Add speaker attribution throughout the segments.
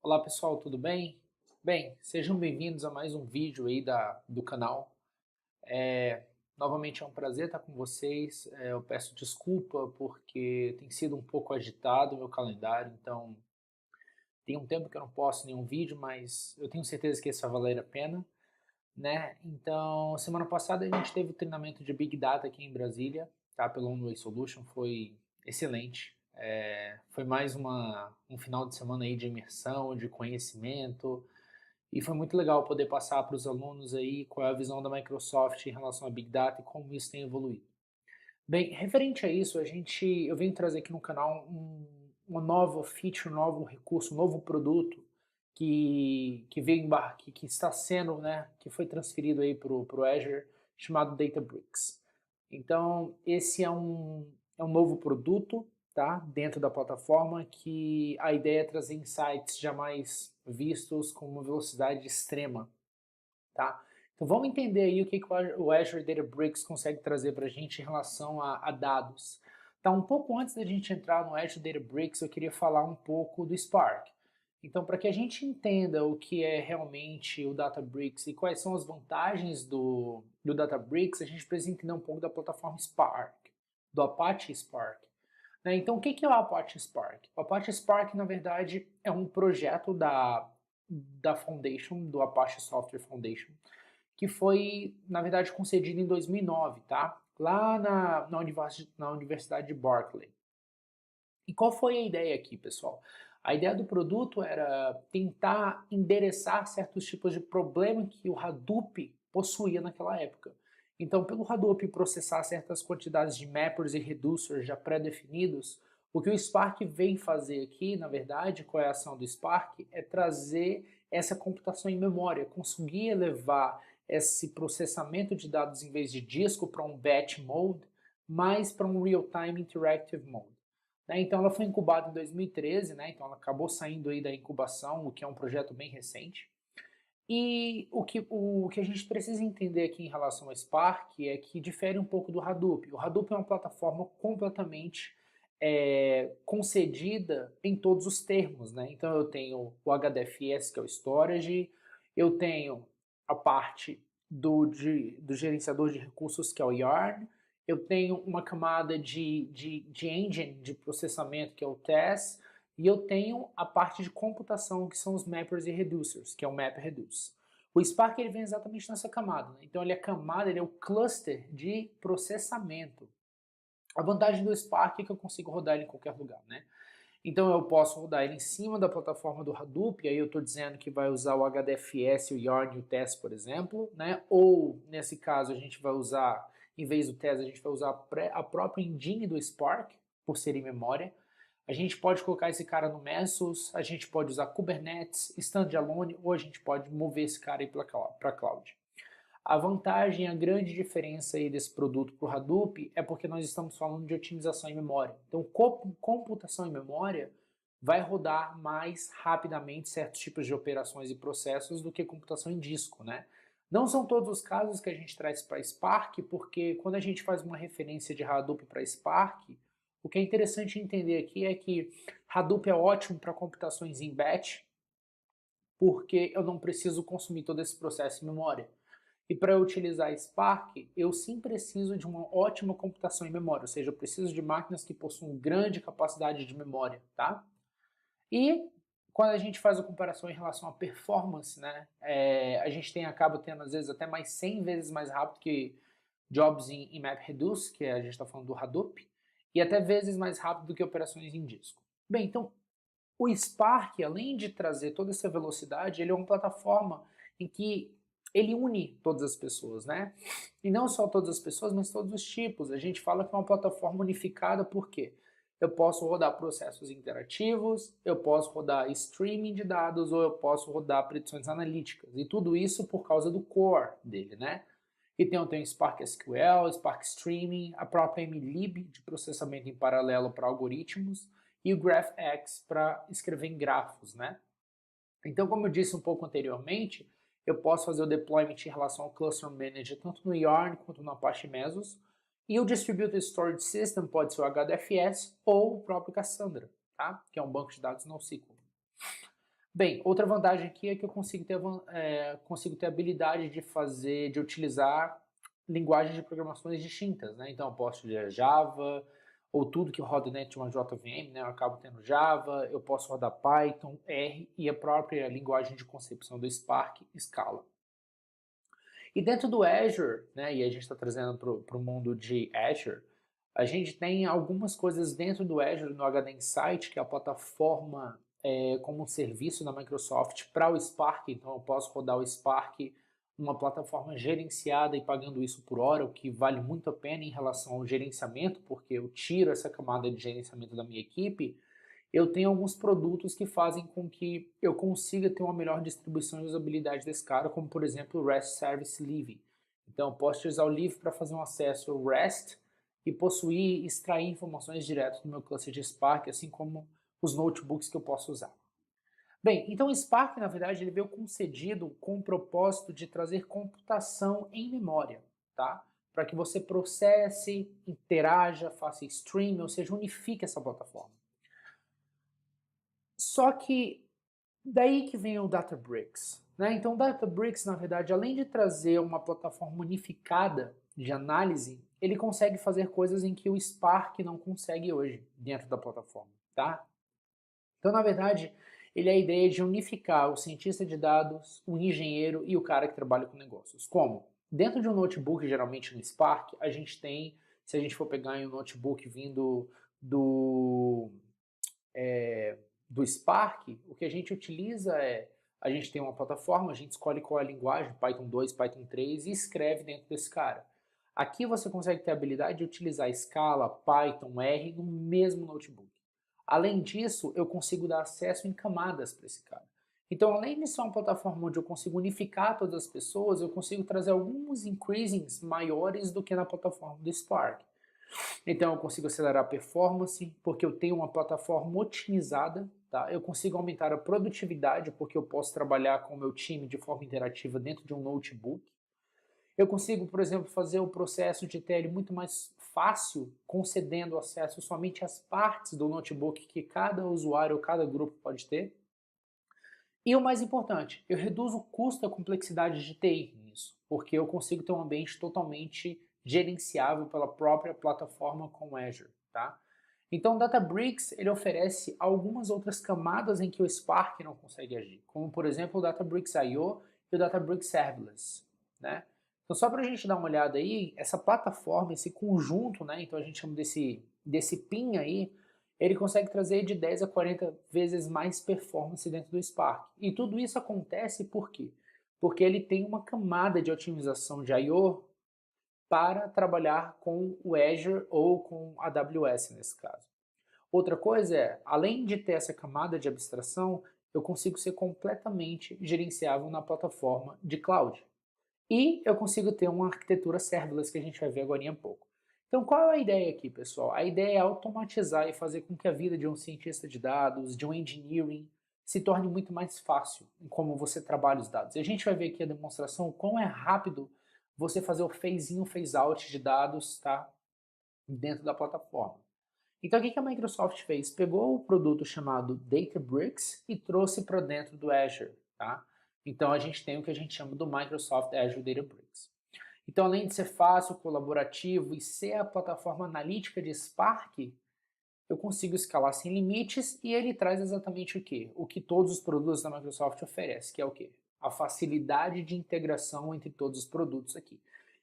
Speaker 1: Olá pessoal, tudo bem? Bem, sejam bem-vindos a mais um vídeo aí do canal. Novamente é um prazer estar com vocês. Eu peço desculpa porque tem sido um pouco agitado o meu calendário, então tem um tempo que eu não posto nenhum vídeo, mas eu tenho certeza que isso vai valer a pena, né? Então, semana passada a gente teve o treinamento de Big Data aqui em Brasília, tá? Pelo OneWay Solution, foi excelente. Foi mais um final de semana aí de imersão, de conhecimento, e foi muito legal poder passar para os alunos aí qual é a visão da Microsoft em relação a Big Data e como isso tem evoluído. Bem, referente a isso, eu venho trazer aqui no canal uma nova feature, um novo recurso, um novo produto que está sendo, né, que foi transferido aí para o Azure, chamado Databricks. Então, esse é um novo produto, tá, dentro da plataforma, que a ideia é trazer insights jamais vistos com uma velocidade extrema, tá? Então vamos entender aí o que o Azure Databricks consegue trazer para a gente em relação a dados. Tá, um pouco antes da gente entrar no Azure Databricks, eu queria falar um pouco do Spark. Então, para que a gente entenda o que é realmente o Databricks e quais são as vantagens do Databricks, a gente precisa entender um pouco da plataforma Spark, do Apache Spark. Né? Então, o que é o Apache Spark? O Apache Spark, na verdade, é um projeto da Foundation, do Apache Software Foundation, que foi, na verdade, concedido em 2009, tá? Lá na Universidade de Berkeley. E qual foi a ideia aqui, pessoal? A ideia do produto era tentar endereçar certos tipos de problema que o Hadoop possuía naquela época. Então, pelo Hadoop processar certas quantidades de mappers e reducers já pré-definidos, o que o Spark vem fazer aqui, na verdade, qual é a ação do Spark, é trazer essa computação em memória, conseguir elevar esse processamento de dados em vez de disco para um batch mode, mais para um real-time interactive mode. Né? Então ela foi incubada em 2013, né? Então ela acabou saindo aí da incubação, o que é um projeto bem recente. E o que a gente precisa entender aqui em relação ao Spark é que difere um pouco do Hadoop. O Hadoop é uma plataforma completamente concedida em todos os termos, né? Então eu tenho o HDFS, que é o Storage, eu tenho a parte do gerenciador de recursos, que é o Yarn, eu tenho uma camada de engine de processamento, que é o TES, e eu tenho a parte de computação, que são os mappers e reducers, que é o MapReduce. O Spark ele vem exatamente nessa camada, né? Então ele é o cluster de processamento. A vantagem do Spark é que eu consigo rodar ele em qualquer lugar, né? Então eu posso rodar ele em cima da plataforma do Hadoop, e aí eu estou dizendo que vai usar o HDFS, o Yarn e o TES, por exemplo, né? Ou, nesse caso, a gente vai usar, em vez do TES, a gente vai usar a própria engine do Spark, por ser em memória. A gente pode colocar esse cara no Mesos, a gente pode usar Kubernetes, standalone, ou a gente pode mover esse cara aí para a cloud. A vantagem, a grande diferença aí desse produto para o Hadoop é porque nós estamos falando de otimização em memória. Então, computação em memória vai rodar mais rapidamente certos tipos de operações e processos do que computação em disco, né? Não são todos os casos que a gente traz para Spark, porque quando a gente faz uma referência de Hadoop para Spark, o que é interessante entender aqui é que Hadoop é ótimo para computações em batch, porque eu não preciso consumir todo esse processo em memória. E para eu utilizar Spark, eu sim preciso de uma ótima computação em memória, ou seja, eu preciso de máquinas que possuam grande capacidade de memória, tá? E quando a gente faz a comparação em relação à performance, né, a gente acaba tendo às vezes até mais 100 vezes mais rápido que jobs em MapReduce, que a gente está falando do Hadoop, e até vezes mais rápido do que operações em disco. Bem, então o Spark, além de trazer toda essa velocidade, ele é uma plataforma em que ele une todas as pessoas, né? E não só todas as pessoas, mas todos os tipos. A gente fala que é uma plataforma unificada porque eu posso rodar processos interativos, eu posso rodar streaming de dados ou eu posso rodar predições analíticas. E tudo isso por causa do core dele, né? E tem o Spark SQL, Spark Streaming, a própria MLib de processamento em paralelo para algoritmos e o GraphX para escrever em grafos, né? Então, como eu disse um pouco anteriormente, eu posso fazer o deployment em relação ao Cluster Manager tanto no Yarn quanto no Apache Mesos, e o Distributed Storage System pode ser o HDFS ou o próprio Cassandra, tá? Que é um banco de dados NoSQL. Bem, outra vantagem aqui é que eu consigo ter a habilidade de utilizar linguagens de programações distintas, né? Então eu posso utilizar Java, ou tudo que roda dentro de uma JVM, né? Eu acabo tendo Java, eu posso rodar Python, R e a própria linguagem de concepção do Spark, Scala. E dentro do Azure, né, e a gente está trazendo para o mundo de Azure, a gente tem algumas coisas dentro do Azure no HD Insight, que é a plataforma como um serviço da Microsoft para o Spark. Então eu posso rodar o Spark numa plataforma gerenciada e pagando isso por hora, o que vale muito a pena em relação ao gerenciamento, porque eu tiro essa camada de gerenciamento da minha equipe. Eu tenho alguns produtos que fazem com que eu consiga ter uma melhor distribuição e usabilidade desse cara, como por exemplo o REST Service Live. Então eu posso utilizar o Live para fazer um acesso ao REST e possuir e extrair informações direto do meu cluster de Spark, assim como os notebooks que eu posso usar. Bem, então o Spark, na verdade, ele veio concedido com o propósito de trazer computação em memória, tá? Para que você processe, interaja, faça stream, ou seja, unifique essa plataforma. Só que daí que vem o Databricks, né? Então o Databricks, na verdade, além de trazer uma plataforma unificada de análise, ele consegue fazer coisas em que o Spark não consegue hoje dentro da plataforma, tá? Então, na verdade, ele é a ideia de unificar o cientista de dados, o engenheiro e o cara que trabalha com negócios. Como? Dentro de um notebook, geralmente no Spark, a gente tem, se a gente for pegar em um notebook vindo do do Spark, o que a gente utiliza a gente tem uma plataforma, a gente escolhe qual é a linguagem, Python 2, Python 3, e escreve dentro desse cara. Aqui você consegue ter a habilidade de utilizar Scala, Python, R no mesmo notebook. Além disso, eu consigo dar acesso em camadas para esse cara. Então, além de ser uma plataforma onde eu consigo unificar todas as pessoas, eu consigo trazer alguns increasings maiores do que na plataforma do Spark. Então eu consigo acelerar a performance, porque eu tenho uma plataforma otimizada, tá? Eu consigo aumentar a produtividade, porque eu posso trabalhar com o meu time de forma interativa dentro de um notebook. Eu consigo, por exemplo, fazer o processo de TL muito mais fácil, concedendo acesso somente às partes do notebook que cada usuário ou cada grupo pode ter. E o mais importante, eu reduzo o custo e a complexidade de TI nisso, porque eu consigo ter um ambiente totalmente gerenciável pela própria plataforma com Azure, tá? Então, o Databricks ele oferece algumas outras camadas em que o Spark não consegue agir, como por exemplo o Databricks I/O e o Databricks Serverless, né? Então, só para a gente dar uma olhada aí, essa plataforma, esse conjunto, né? Então a gente chama desse PIN aí, ele consegue trazer de 10 a 40 vezes mais performance dentro do Spark. E tudo isso acontece por quê? Porque ele tem uma camada de otimização de I/O para trabalhar com o Azure ou com a AWS nesse caso. Outra coisa é, além de ter essa camada de abstração, eu consigo ser completamente gerenciável na plataforma de cloud. E eu consigo ter uma arquitetura serverless que a gente vai ver agora em pouco. Então, qual é a ideia aqui, pessoal? A ideia é automatizar e fazer com que a vida de um cientista de dados, de um engineering, se torne muito mais fácil em como você trabalha os dados. E a gente vai ver aqui a demonstração o quão é rápido você fazer o phase in, phase out de dados, tá? Dentro da plataforma. Então, o que a Microsoft fez? Pegou o produto chamado Databricks e trouxe para dentro do Azure, tá? Então, a gente tem o que a gente chama do Microsoft Azure Databricks. Então, além de ser fácil, colaborativo e ser a plataforma analítica de Spark, eu consigo escalar sem limites e ele traz exatamente o quê? O que todos os produtos da Microsoft oferecem, que é o quê? A facilidade de integração entre todos os produtos aqui.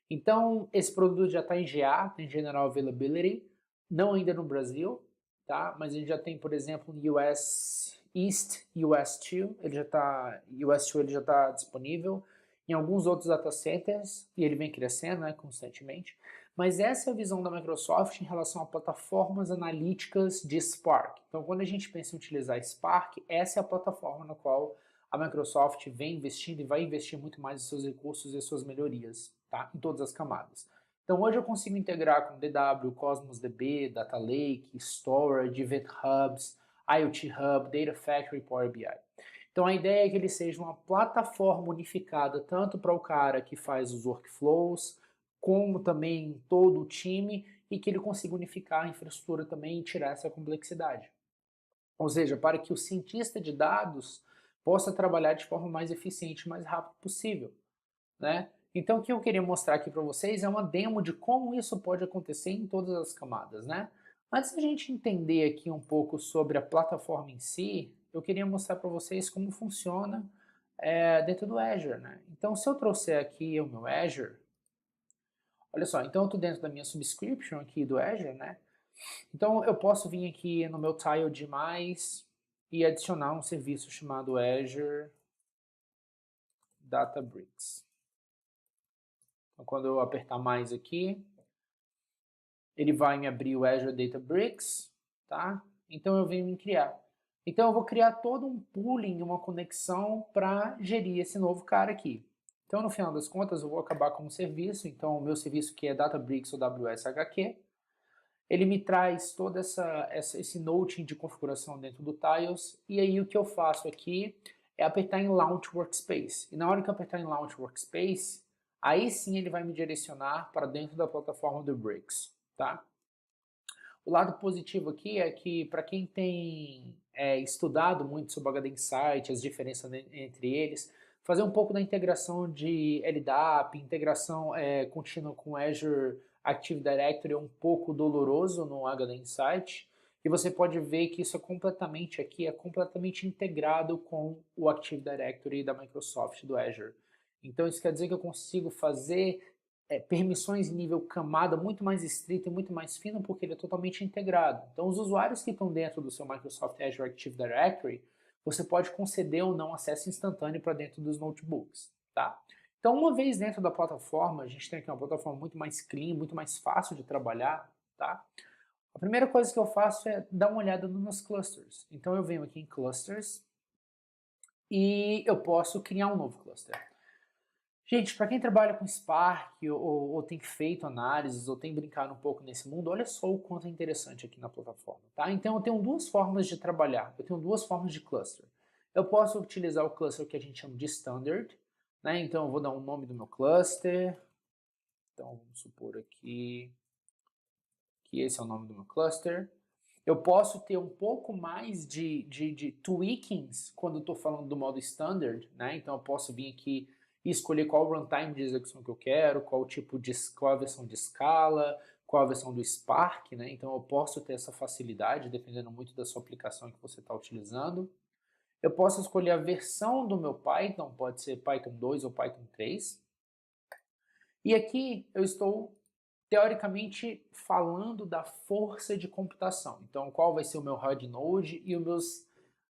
Speaker 1: Então, esse produto já está em GA, tem General Availability, não ainda no Brasil, tá? Mas ele já tem, por exemplo, US East, US 2, US 2 ele já está disponível em alguns outros data centers e ele vem crescendo, né, constantemente. Mas essa é a visão da Microsoft em relação a plataformas analíticas de Spark. Então, quando a gente pensa em utilizar Spark, essa é a plataforma na qual a Microsoft vem investindo e vai investir muito mais os seus recursos e suas melhorias, tá? Em todas as camadas. Então, hoje eu consigo integrar com DW, Cosmos DB, Data Lake, Storage, Event Hubs, IoT Hub, Data Factory e Power BI. Então, a ideia é que ele seja uma plataforma unificada tanto para o cara que faz os workflows, como também todo o time, e que ele consiga unificar a infraestrutura também e tirar essa complexidade. Ou seja, para que o cientista de dados possa trabalhar de forma mais eficiente e mais rápido possível, né? Então o que eu queria mostrar aqui para vocês é uma demo de como isso pode acontecer em todas as camadas, né? Antes da gente entender aqui um pouco sobre a plataforma em si, eu queria mostrar para vocês como funciona dentro do Azure, né? Então se eu trouxer aqui o meu Azure, olha só, então eu estou dentro da minha subscription aqui do Azure, né? Então eu posso vir aqui no meu tile de mais e adicionar um serviço chamado Azure Databricks. Então quando eu apertar mais aqui, ele vai me abrir o Azure Databricks, tá? Então eu venho me criar. Então eu vou criar todo um pooling, uma conexão para gerir esse novo cara aqui. Então no final das contas eu vou acabar com um serviço, então o meu serviço que é Databricks ou AWS HQ, ele me traz todo esse noting de configuração dentro do Tiles, e aí o que eu faço aqui é apertar em Launch Workspace. E na hora que eu apertar em Launch Workspace, aí sim ele vai me direcionar para dentro da plataforma do Bricks, tá? O lado positivo aqui é que para quem tem estudado muito sobre o HD Insight, as diferenças entre eles, fazer um pouco da integração de LDAP, integração contínua com Azure Active Directory é um pouco doloroso no HD Insight, e você pode ver que isso é completamente integrado com o Active Directory da Microsoft, do Azure. Então isso quer dizer que eu consigo fazer permissões em nível camada muito mais estrito e muito mais fino, porque ele é totalmente integrado. Então os usuários que estão dentro do seu Microsoft Azure Active Directory, você pode conceder ou não acesso instantâneo para dentro dos notebooks, tá? Então, uma vez dentro da plataforma, a gente tem aqui uma plataforma muito mais clean, muito mais fácil de trabalhar, tá? A primeira coisa que eu faço é dar uma olhada nos clusters. Então, eu venho aqui em clusters e eu posso criar um novo cluster. Gente, para quem trabalha com Spark ou tem feito análises ou tem brincado um pouco nesse mundo, olha só o quanto é interessante aqui na plataforma, tá? Então eu tenho duas formas de trabalhar, eu tenho duas formas de cluster. Eu posso utilizar o cluster que a gente chama de Standard, né? Então eu vou dar um nome do meu cluster, então vamos supor aqui que esse é o nome do meu cluster. Eu posso ter um pouco mais de tweakings quando eu estou falando do modo Standard, né? Então eu posso vir aqui e escolher qual runtime de execução que eu quero, qual a versão de escala, qual a versão do Spark, né? Então eu posso ter essa facilidade, dependendo muito da sua aplicação que você está utilizando. Eu posso escolher a versão do meu Python, pode ser Python 2 ou Python 3. E aqui eu estou, teoricamente, falando da força de computação. Então, qual vai ser o meu hard node e os meus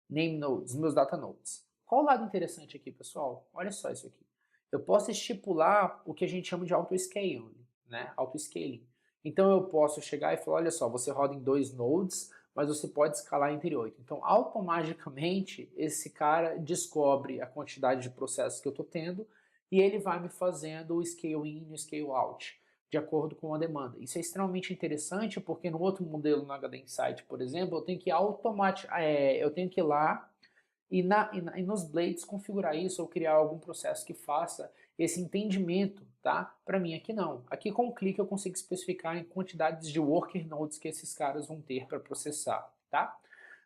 Speaker 1: name nodes, os meus data nodes. Qual o lado interessante aqui, pessoal? Olha só isso aqui. Eu posso estipular o que a gente chama de auto-scaling, né? Auto-scaling. Então eu posso chegar e falar, olha só, você roda em 2 nodes, mas você pode escalar entre 8. Então, automaticamente, esse cara descobre a quantidade de processos que eu estou tendo e ele vai me fazendo o scale in e o scale out, de acordo com a demanda. Isso é extremamente interessante porque no outro modelo, no HD Insight, por exemplo, eu tenho que eu tenho que ir lá e nos blades configurar isso ou criar algum processo que faça esse entendimento, tá? Para mim aqui não. Aqui com um clique eu consigo especificar em quantidades de worker nodes que esses caras vão ter para processar, tá?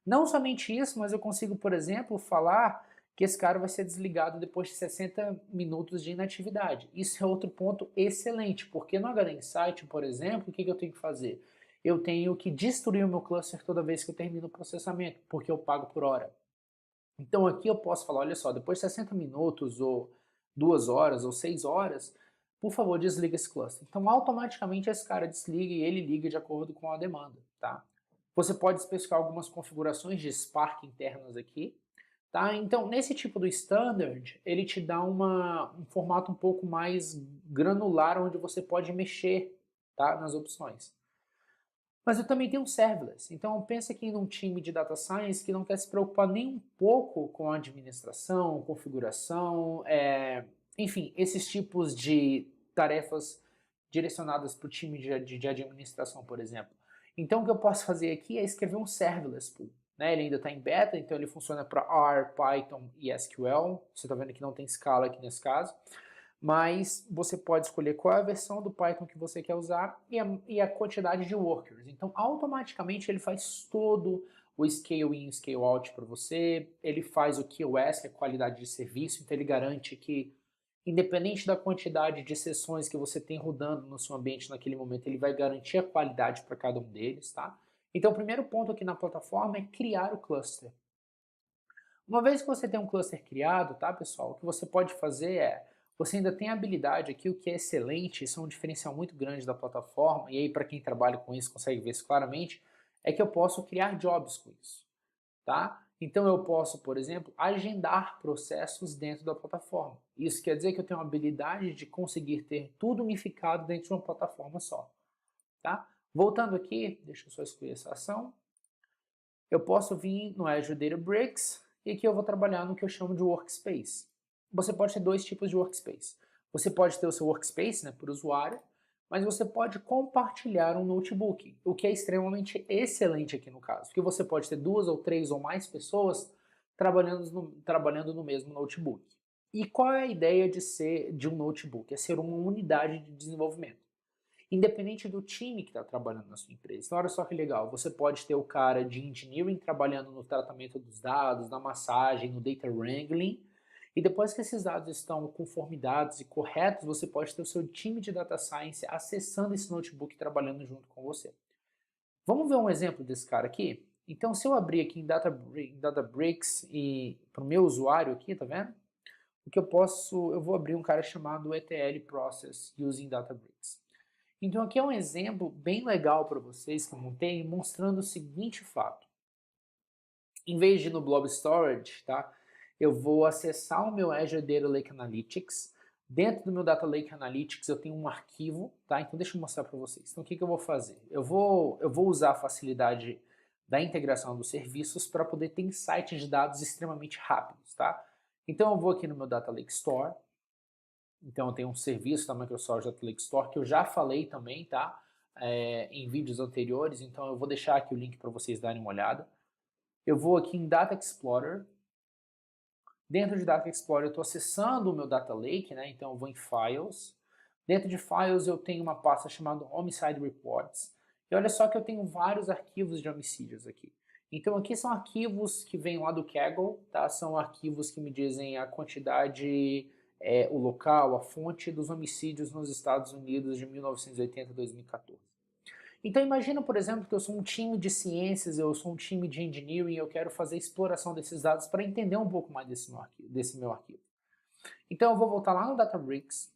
Speaker 1: Não somente isso, mas eu consigo, por exemplo, falar que esse cara vai ser desligado depois de 60 minutos de inatividade. Isso é outro ponto excelente, porque no HD Insight, por exemplo, o que eu tenho que fazer? Eu tenho que destruir o meu cluster toda vez que eu termino o processamento, porque eu pago por hora. Então aqui eu posso falar, olha só, depois de 60 minutos, ou 2 horas, ou 6 horas, por favor, desliga esse cluster. Então automaticamente esse cara desliga e ele liga de acordo com a demanda, tá? Você pode especificar algumas configurações de Spark internas aqui, tá? Então nesse tipo do Standard, ele te dá um formato um pouco mais granular, onde você pode mexer, tá, nas opções. Mas eu também tenho um serverless. Então pensa aqui num time de data science que não quer se preocupar nem um pouco com a administração, configuração, enfim, esses tipos de tarefas direcionadas para o time de administração, por exemplo. Então o que eu posso fazer aqui é escrever um serverless pool. Né? Ele ainda está em beta, então ele funciona para R, Python e SQL. Você está vendo que não tem escala aqui nesse caso. Mas você pode escolher qual é a versão do Python que você quer usar e a quantidade de workers. Então, automaticamente ele faz todo o scale in e scale out para você, ele faz o QoS, que é qualidade de serviço, então ele garante que, independente da quantidade de sessões que você tem rodando no seu ambiente naquele momento, ele vai garantir a qualidade para cada um deles, tá? Então o primeiro ponto aqui na plataforma é criar o cluster. Uma vez que você tem um cluster criado, tá, pessoal, o que você pode fazer é, você ainda tem a habilidade aqui, o que é excelente, isso é um diferencial muito grande da plataforma, e aí para quem trabalha com isso consegue ver isso claramente, é que eu posso criar jobs com isso, tá? Então eu posso, por exemplo, agendar processos dentro da plataforma. Isso quer dizer que eu tenho a habilidade de conseguir ter tudo unificado dentro de uma plataforma só, tá? Voltando aqui, deixa eu só escolher essa ação. Eu posso vir no Azure Databricks e aqui eu vou trabalhar no que eu chamo de Workspace. Você pode ter dois tipos de Workspace. Você pode ter o seu Workspace, né, por usuário, mas você pode compartilhar um notebook, o que é extremamente excelente aqui no caso, porque você pode ter 2 ou 3 ou mais pessoas trabalhando no mesmo notebook. E qual é a ideia de um notebook? É ser uma unidade de desenvolvimento, independente do time que está trabalhando na sua empresa. Então, olha só que legal, você pode ter o cara de engineering trabalhando no tratamento dos dados, na massagem, no data wrangling, e depois que esses dados estão conformidados e corretos, você pode ter o seu time de data science acessando esse notebook e trabalhando junto com você. Vamos ver um exemplo desse cara aqui? Então, se eu abrir aqui em Databricks e para o meu usuário aqui, tá vendo? O que eu vou abrir um cara chamado ETL Process Using Databricks. Então aqui é um exemplo bem legal para vocês que eu montei, mostrando o seguinte fato. Em vez de ir no Blob Storage, tá, eu vou acessar o meu Azure Data Lake Analytics. Dentro do meu Data Lake Analytics eu tenho um arquivo, tá? Então deixa eu mostrar para vocês. Então o que eu vou fazer? Eu vou usar a facilidade da integração dos serviços para poder ter insights de dados extremamente rápidos, tá? Então eu vou aqui no meu Data Lake Store. Então eu tenho um serviço da Microsoft Data Lake Store que eu já falei também, tá? Em vídeos anteriores, então eu vou deixar aqui o link para vocês darem uma olhada. Eu vou aqui em Data Explorer. Dentro de Data Explorer eu estou acessando o meu Data Lake, né? Então eu vou em Files. Dentro de Files eu tenho uma pasta chamada Homicide Reports. E olha só que eu tenho vários arquivos de homicídios aqui. Então aqui são arquivos que vêm lá do Kaggle, tá? São arquivos que me dizem a quantidade, o local, a fonte dos homicídios nos Estados Unidos de 1980 a 2014. Então imagina, por exemplo, que eu sou um time de ciências, eu sou um time de engineering, eu quero fazer exploração desses dados para entender um pouco mais desse meu arquivo. Então eu vou voltar lá no Databricks,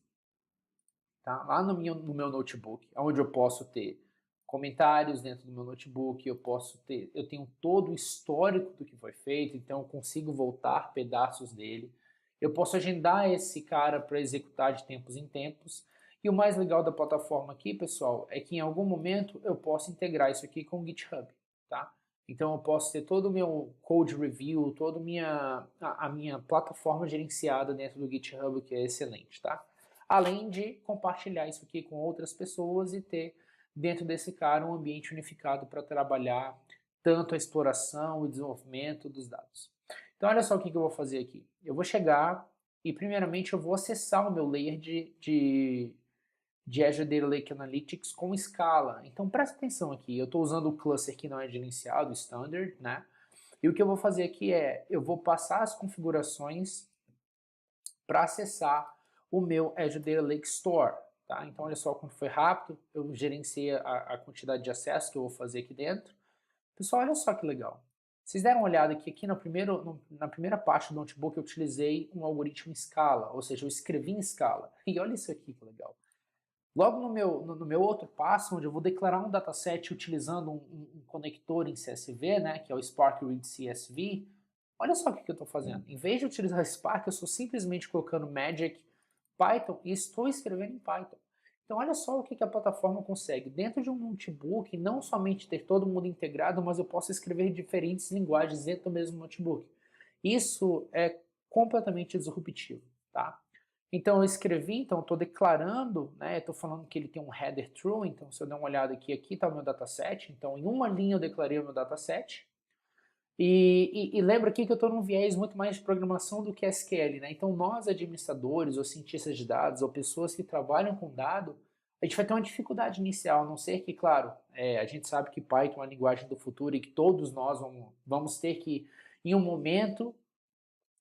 Speaker 1: tá? Lá no meu notebook, onde eu posso ter comentários dentro do meu notebook, eu tenho todo o histórico do que foi feito, então eu consigo voltar pedaços dele. Eu posso agendar esse cara para executar de tempos em tempos. E o mais legal da plataforma aqui, pessoal, é que em algum momento eu posso integrar isso aqui com o GitHub, tá? Então eu posso ter todo o meu code review, toda a minha plataforma gerenciada dentro do GitHub, que é excelente, tá? Além de compartilhar isso aqui com outras pessoas e ter dentro desse cara um ambiente unificado para trabalhar tanto a exploração e desenvolvimento dos dados. Então olha só o que eu vou fazer aqui. Eu vou chegar e primeiramente eu vou acessar o meu layer de Azure Data Lake Analytics com escala. Então presta atenção aqui, eu estou usando o cluster que não é gerenciado, standard, né? E o que eu vou fazer aqui é, eu vou passar as configurações para acessar o meu Azure Data Lake Store, tá? Então olha só como foi rápido, eu gerenciei a quantidade de acesso que eu vou fazer aqui dentro. Pessoal, olha só que legal. Vocês deram uma olhada que aqui na primeira parte do notebook eu utilizei um algoritmo em escala, ou seja, eu escrevi em escala. E olha isso aqui que legal. Logo no meu outro passo, onde eu vou declarar um dataset utilizando um conector em CSV, né, que é o Spark Read CSV, olha só o que eu estou fazendo. Em vez de utilizar Spark, eu estou simplesmente colocando Magic, Python e estou escrevendo em Python. Então olha só o que a plataforma consegue. Dentro de um notebook, não somente ter todo mundo integrado, mas eu posso escrever diferentes linguagens dentro do mesmo notebook. Isso é completamente disruptivo, tá? Então eu escrevi, então eu estou declarando, né, estou falando que ele tem um header true, então se eu der uma olhada aqui está o meu dataset, então em uma linha eu declarei o meu dataset, e lembra aqui que eu estou num viés muito mais de programação do que SQL, né? Então nós administradores, ou cientistas de dados, ou pessoas que trabalham com dado, a gente vai ter uma dificuldade inicial, a não ser que, claro, a gente sabe que Python é a linguagem do futuro e que todos nós vamos ter que, em um momento,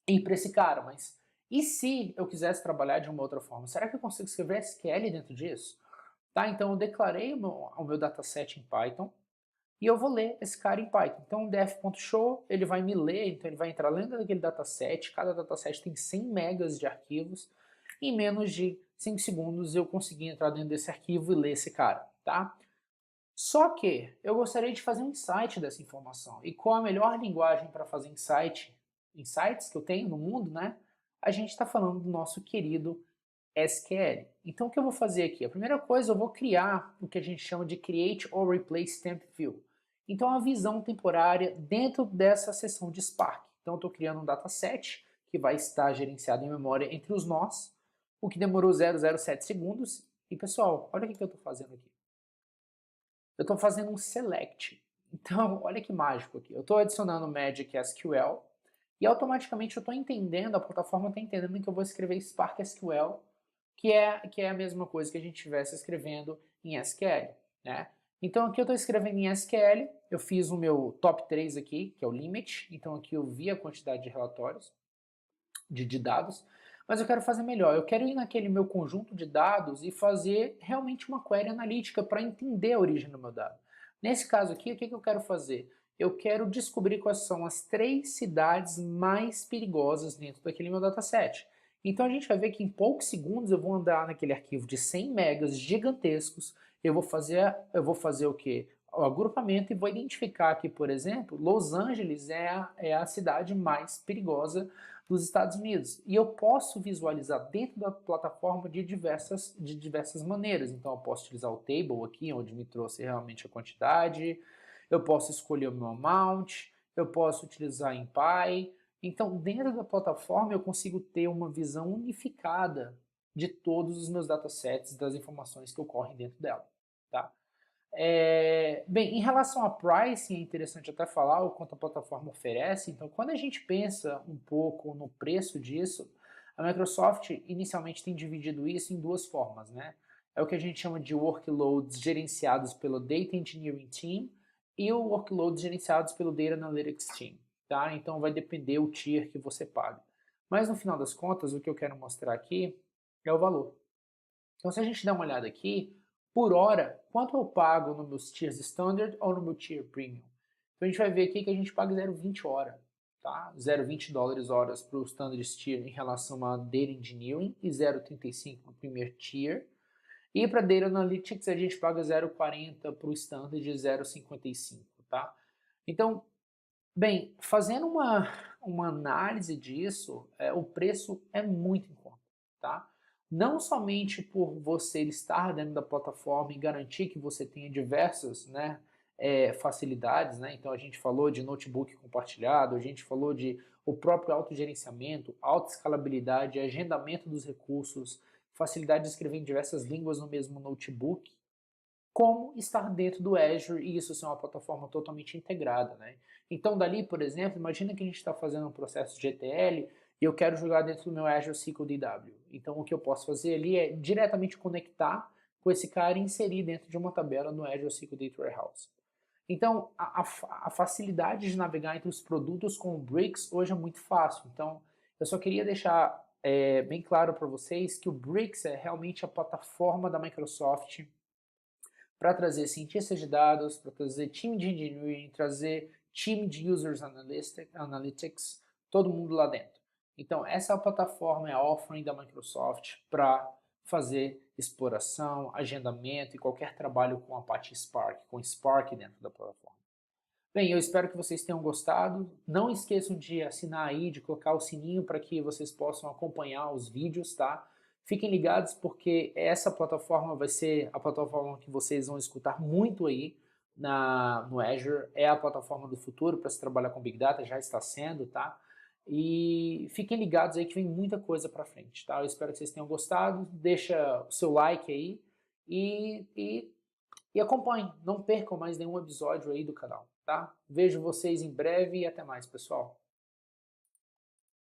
Speaker 1: ir para esse cara, mas e se eu quisesse trabalhar de uma outra forma? Será que eu consigo escrever SQL dentro disso? Tá, então eu declarei o meu dataset em Python e eu vou ler esse cara em Python. Então o def.show, ele vai me ler, então ele vai entrar dentro daquele dataset, cada dataset tem 100 megas de arquivos, em menos de 5 segundos eu consegui entrar dentro desse arquivo e ler esse cara, tá? Só que eu gostaria de fazer um insight dessa informação. E qual a melhor linguagem para fazer insights que eu tenho no mundo, né? A gente está falando do nosso querido SQL. Então o que eu vou fazer aqui? A primeira coisa, eu vou criar o que a gente chama de Create or Replace Temp View. Então a visão temporária dentro dessa seção de Spark. Então eu estou criando um dataset que vai estar gerenciado em memória entre os nós, o que demorou 0,07 segundos. E pessoal, olha o que eu estou fazendo aqui. Eu estou fazendo um select. Então, olha que mágico aqui. Eu estou adicionando Magic SQL e automaticamente eu estou entendendo, a plataforma está entendendo que eu vou escrever Spark SQL, que é a mesma coisa que a gente estivesse escrevendo em SQL, né? Então aqui eu estou escrevendo em SQL, eu fiz o meu top 3 aqui, que é o limit, então aqui eu vi a quantidade de relatórios, de dados, mas eu quero fazer melhor. Eu quero ir naquele meu conjunto de dados e fazer realmente uma query analítica para entender a origem do meu dado. Nesse caso aqui, o que eu quero fazer? Eu quero descobrir quais são as 3 cidades mais perigosas dentro daquele meu dataset. Então a gente vai ver que em poucos segundos eu vou andar naquele arquivo de 100 megas gigantescos, eu vou fazer o quê? O agrupamento e vou identificar que, por exemplo, Los Angeles é a cidade mais perigosa dos Estados Unidos. E eu posso visualizar dentro da plataforma de diversas maneiras. Então eu posso utilizar o table aqui, onde me trouxe realmente a quantidade, eu posso escolher o meu amount, eu posso utilizar em Py. Então dentro da plataforma eu consigo ter uma visão unificada de todos os meus datasets, das informações que ocorrem dentro dela. Tá? Bem, em relação a pricing, é interessante até falar o quanto a plataforma oferece. Então, quando a gente pensa um pouco no preço disso, a Microsoft inicialmente tem dividido isso em duas formas, né? É o que a gente chama de workloads gerenciados pelo Data Engineering Team e o workloads gerenciados pelo Data Analytics Team, tá? Então, vai depender o tier que você paga. Mas, no final das contas, o que eu quero mostrar aqui é o valor. Então, se a gente der uma olhada aqui, por hora, quanto eu pago no meus tiers Standard ou no meu tier Premium? Então, a gente vai ver aqui que a gente paga 0,20 hora, tá? 0,20 dólares horas para o Standard Tier em relação a Data Engineering e 0,35 no Premier Tier. E para Data Analytics, a gente paga 0,40 para o Standard e 0,55, tá? Então, bem, fazendo uma análise disso, o preço é muito em conta, tá? Não somente por você estar dentro da plataforma e garantir que você tenha diversas, né, facilidades, né? Então a gente falou de notebook compartilhado, a gente falou de o próprio autogerenciamento, autoescalabilidade, agendamento dos recursos, facilidade de escrever em diversas línguas no mesmo notebook, como estar dentro do Azure e isso ser uma plataforma totalmente integrada, né? Então dali, por exemplo, imagina que a gente está fazendo um processo de ETL e eu quero jogar dentro do meu Azure SQL DW. Então o que eu posso fazer ali é diretamente conectar com esse cara e inserir dentro de uma tabela no Azure SQL Data Warehouse. Então a facilidade de navegar entre os produtos com o Bricks hoje é muito fácil. Então eu só queria deixar bem claro para vocês que o Bricks é realmente a plataforma da Microsoft para trazer cientistas de dados, para trazer time de engineering, trazer time de users analytics, todo mundo lá dentro. Então, essa é a plataforma, é a offering da Microsoft para fazer exploração, agendamento e qualquer trabalho com a Apache Spark, com Spark dentro da plataforma. Bem, eu espero que vocês tenham gostado. Não esqueçam de assinar aí, de colocar o sininho para que vocês possam acompanhar os vídeos, tá? Fiquem ligados porque essa plataforma vai ser a plataforma que vocês vão escutar muito aí no Azure. É a plataforma do futuro para se trabalhar com Big Data, já está sendo, tá? E fiquem ligados aí que vem muita coisa para frente, tá? Eu espero que vocês tenham gostado. Deixa o seu like aí e acompanhem. Não percam mais nenhum episódio aí do canal, tá? Vejo vocês em breve e até mais, pessoal.